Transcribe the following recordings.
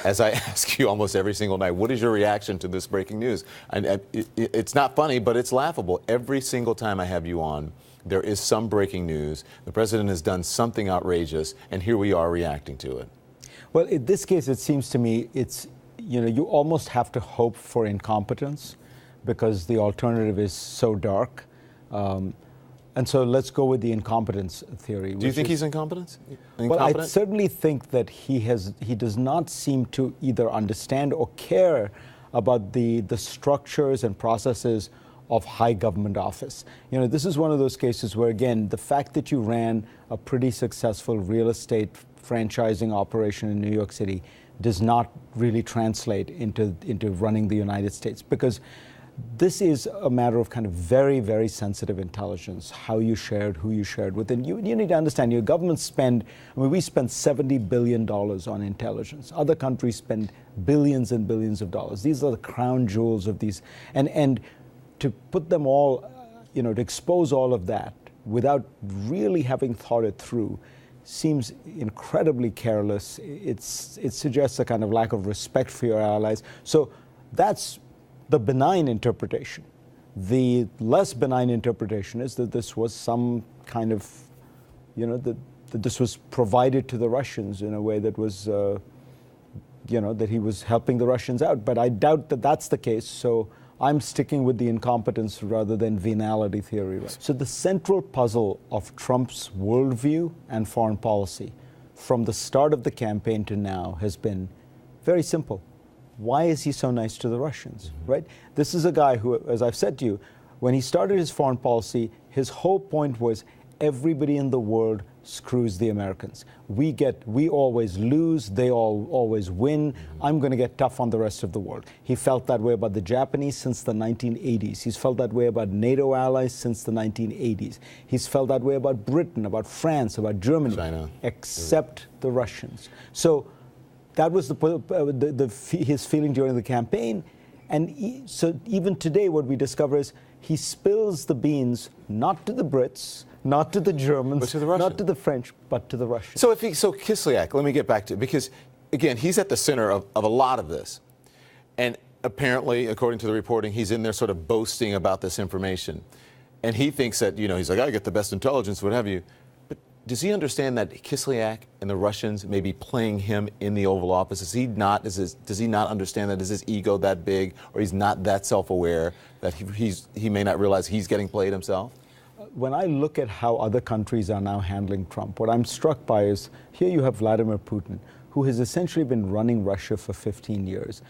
as I ask you almost every single night, what is your reaction to this breaking news? It's not funny, but it's laughable. Every single time I have you on, there is some breaking news. The president has done something outrageous, and here we are reacting to it. Well, in this case, it seems to me you almost have to hope for incompetence because the alternative is so dark. And so let's go with the incompetence theory. Do you think he's incompetent? Well, I certainly think that he does not seem to either understand or care about the structures and processes of high government office. This is one of those cases where, again, the fact that you ran a pretty successful real estate franchising operation in New York City does not really translate into running the United States, because this is a matter of kind of very, very sensitive intelligence, how you shared, who you shared with. And you need to understand, your government we spend $70 billion on intelligence. Other countries spend billions and billions of dollars. These are the crown jewels of these. And to put them all, to expose all of that without really having thought it through seems incredibly careless. It suggests a kind of lack of respect for your allies. So that's the benign interpretation. The less benign interpretation is that this was some kind of, that this was provided to the Russians in a way that was, that he was helping the Russians out. But I doubt that that's the case. So I'm sticking with the incompetence rather than venality theory. Right? So the central puzzle of Trump's worldview and foreign policy from the start of the campaign to now has been very simple. Why is he so nice to the Russians, right? This is a guy who, as I've said to you, when he started his foreign policy, his whole point was everybody in the world screws the Americans. We always lose, they always win. I'm going to get tough on the rest of the world. He felt that way about the Japanese since the 1980s. He's felt that way about NATO allies since the 1980s. He's felt that way about Britain, about France, about Germany, China, except the Russians. So that was his feeling during the campaign. And so even today what we discover is he spills the beans not to the Brits, not to the Germans, but to the Russians. Not to the French, but to the Russians. So Kislyak, let me get back to it, because again, he's at the center of a lot of this. And apparently, according to the reporting, he's in there sort of boasting about this information. And he thinks that, he's like, I get the best intelligence, what have you. But does he understand that Kislyak and the Russians may be playing him in the Oval Office? Does he not understand that? Is his ego that big, or he's not that self-aware that he may not realize he's getting played himself? When I look at how other countries are now handling Trump, what I'm struck by is here you have Vladimir Putin, who has essentially been running Russia for 15 years,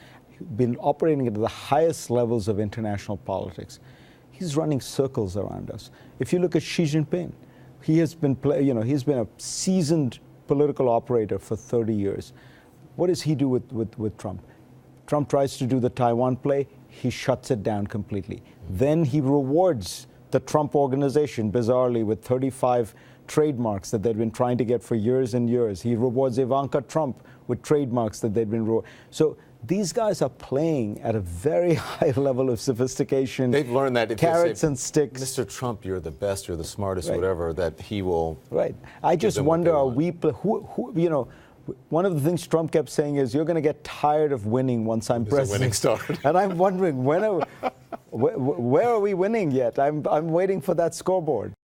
been operating at the highest levels of international politics. He's running circles around us. If you look at Xi Jinping, he has been, he's been a seasoned political operator for 30 years. What does he do with Trump? Trump tries to do the Taiwan play, he shuts it down completely. Then he rewards the Trump organization, bizarrely, with 35 trademarks that they've been trying to get for years and years. He rewards Ivanka Trump with trademarks that they've been So these guys are playing at a very high level of sophistication. They've learned that if carrots you say, and sticks. Mr. Trump, you're the best, you're the smartest, right. Whatever, that he will. Right. I just wonder, are we, one of the things Trump kept saying is, you're going to get tired of winning once I'm president. A winning start. And I'm wondering, where are we winning yet? I'm waiting for that scoreboard.